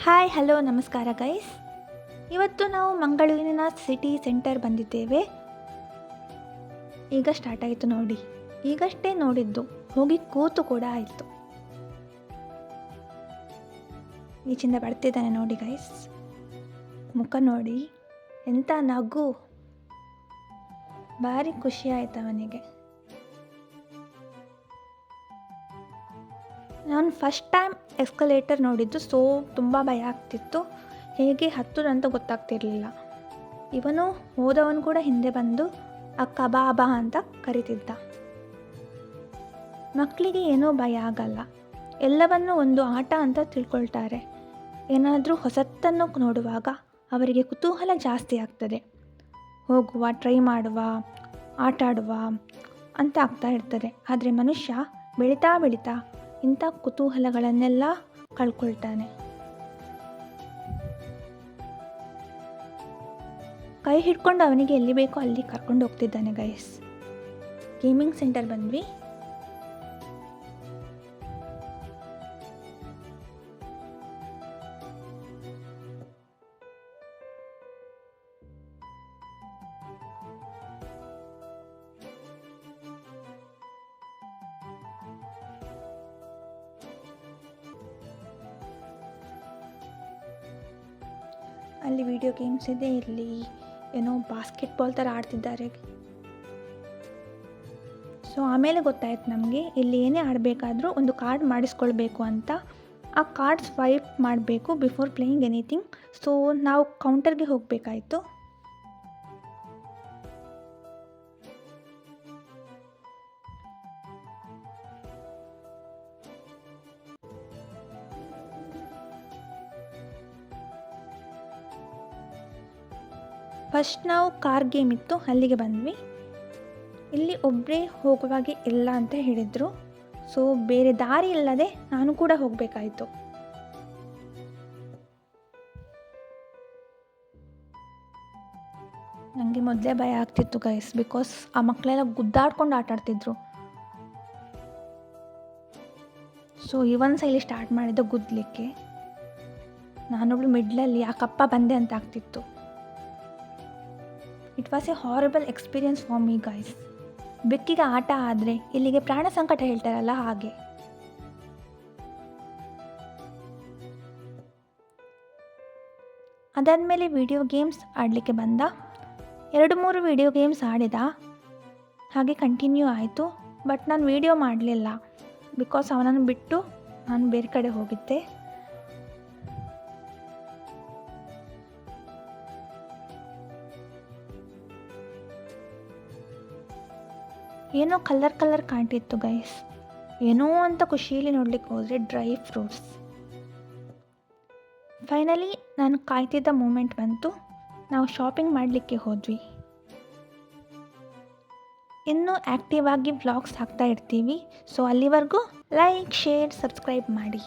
Hi hello ನಮಸ್ಕಾರ guys. ಇವತ್ತು ನಾವು ಮಂಗಳೂರಿನ ಸಿಟಿ ಸೆಂಟರ್ ಬಂದಿದ್ದೇವೆ. ಈಗ ಸ್ಟಾರ್ಟ್ ಆಯಿತು ನೋಡಿ. ಈಗಷ್ಟೇ ನೋಡಿದ್ದು, ಹೋಗಿ ಕೂತು ಕೂಡ ಆಯಿತು. ಈಚಿಂದ ಬರ್ತಿದ್ದಾನೆ ನೋಡಿ ಗೈಸ್, ಮುಖ ನೋಡಿ, ಎಂಥ ನಗು, ಭಾರಿ ಖುಷಿ ಆಯ್ತು ಅವನಿಗೆ. ನಾನು ಫಸ್ಟ್ ಟೈಮ್ ಎಸ್ಕಲೇಟರ್ ನೋಡಿದ್ದು, ತುಂಬ ಭಯ ಆಗ್ತಿತ್ತು. ಹೇಗೆ ಹತ್ತುದಂತ ಗೊತ್ತಾಗ್ತಿರ್ಲಿಲ್ಲ. ಇವನು ಹೋದವನು ಕೂಡ ಹಿಂದೆ ಬಂದು ಅಕ್ಕ ಬಾ ಅಂತ ಕರಿತಿದ್ದ. ಮಕ್ಕಳಿಗೆ ಏನೂ ಭಯ ಆಗಲ್ಲ, ಎಲ್ಲವನ್ನು ಒಂದು ಆಟ ಅಂತ ತಿಳ್ಕೊಳ್ತಾರೆ. ಏನಾದರೂ ಹೊಸತನ್ನು ನೋಡುವಾಗ ಅವರಿಗೆ ಕುತೂಹಲ ಜಾಸ್ತಿ ಆಗ್ತದೆ. ಹೋಗುವ, ಟ್ರೈ ಮಾಡುವ, ಆಟ ಆಡುವ ಅಂತ ಆಗ್ತಾ ಇರ್ತದೆ. ಆದರೆ ಮನುಷ್ಯ ಬೆಳೀತಾ ಇಂಥ ಕುತೂಹಲಗಳನ್ನೆಲ್ಲ ಕಳ್ಕೊಳ್ತಾನೆ. ಕೈ ಹಿಡ್ಕೊಂಡು ಅವನಿಗೆ ಎಲ್ಲಿ ಬೇಕೋ ಅಲ್ಲಿ ಕರ್ಕೊಂಡು ಹೋಗ್ತಿದ್ದಾನೆ ಗೈಸ್. ಗೇಮಿಂಗ್ ಸೆಂಟರ್ ಬಂದ್ವಿ. ಅಲ್ಲಿ ವಿಡಿಯೋ ಗೇಮ್ಸ್ ಇದೆ, ಇಲ್ಲಿ ಏನೋ ಬಾಸ್ಕೆಟ್ಬಾಲ್ ಥರ ಆಡ್ತಿದ್ದಾರೆ. ಸೊ ಆಮೇಲೆ ಗೊತ್ತಾಯ್ತು ನಮಗೆ, ಇಲ್ಲಿ ಏನೇ ಆಡಬೇಕಾದ್ರೂ ಒಂದು ಕಾರ್ಡ್ ಮಾಡಿಸ್ಕೊಳ್ಬೇಕು ಅಂತ. ಆ ಕಾರ್ಡ್ ಸ್ವೈಪ್ ಮಾಡಬೇಕು ಬಿಫೋರ್ ಪ್ಲೇಯಿಂಗ್ ಎನಿಥಿಂಗ್. ಸೊ ನಾವು ಕೌಂಟರ್ಗೆ ಹೋಗಬೇಕಾಯಿತು. ಫಸ್ಟ್ ನಾವು ಕಾರ್ ಗೇಮ್ ಇತ್ತು, ಅಲ್ಲಿಗೆ ಬಂದ್ವಿ. ಇಲ್ಲಿ ಒಬ್ಬರೇ ಹೋಗುವಾಗೆ ಇಲ್ಲ ಅಂತ ಹೇಳಿದರು. ಸೊ ಬೇರೆ ದಾರಿ ಇಲ್ಲದೆ ನಾನು ಕೂಡ ಹೋಗಬೇಕಾಯಿತು. ನನಗೆ ಮೊದಲೇ ಭಯ ಆಗ್ತಿತ್ತು ಗೈಸ್, ಬಿಕಾಸ್ ಆ ಮಕ್ಕಳೆಲ್ಲ ಗುದ್ದಾಡ್ಕೊಂಡು ಆಟ ಆಡ್ತಿದ್ರು. ಸೊ ಇವನ್ ಸೈಲಿ ಸ್ಟಾರ್ಟ್ ಮಾಡಿದ್ದು ಗುದ್ದಲಿಕ್ಕೆ. ನಾನೊಬ್ಳು ಮಿಡ್ಲಲ್ಲಿ ಯಾಕಪ್ಪ ಬಂದೆ ಅಂತ ಆಗ್ತಿತ್ತು. It was a horrible experience for me guys. ಬೆಕ್ಕಿಗೆ ಆಟ ಆದರೆ ಇಲ್ಲಿಗೆ ಪ್ರಾಣ ಸಂಕಟ ಹೇಳ್ತಾರಲ್ಲ ಹಾಗೆ. ಅದಾದಮೇಲೆ ವಿಡಿಯೋ ಗೇಮ್ಸ್ ಆಡಲಿಕ್ಕೆ ಬಂದ. 2-3 ವಿಡಿಯೋ ಗೇಮ್ಸ್ ಆಡಿದ, ಹಾಗೆ ಕಂಟಿನ್ಯೂ ಆಯಿತು. ಬಟ್ ನಾನು ವಿಡಿಯೋ ಮಾಡಲಿಲ್ಲ, ಬಿಕಾಸ್ ಅವನನ್ನು ಬಿಟ್ಟು ನಾನು ಬೇರೆ ಕಡೆ ಹೋಗಿದ್ದೆ. ಏನೋ ಕಲರ್ ಕಾಣ್ತಿತ್ತು ಗೈಸ್. ಏನೋ ಅಂತ ಖುಷಿಯಲ್ಲಿ ನೋಡ್ಲಿಕ್ಕೆ ಹೋದರೆ ಡ್ರೈ ಫ್ರೂಟ್ಸ್. ಫೈನಲಿ ನಾನು ಕಾಯ್ತಿದ್ದ ಮೂಮೆಂಟ್ ಬಂತು. ನಾವು ಶಾಪಿಂಗ್ ಮಾಡಲಿಕ್ಕೆ ಹೋದ್ವಿ. ಇನ್ನೂ ಆ್ಯಕ್ಟಿವ್ ಆಗಿ ವ್ಲಾಗ್ಸ್ ಹಾಕ್ತಾ ಇರ್ತೀವಿ. ಸೊ ಅಲ್ಲಿವರೆಗೂ ಲೈಕ್, ಶೇರ್, ಸಬ್ಸ್ಕ್ರೈಬ್ ಮಾಡಿ.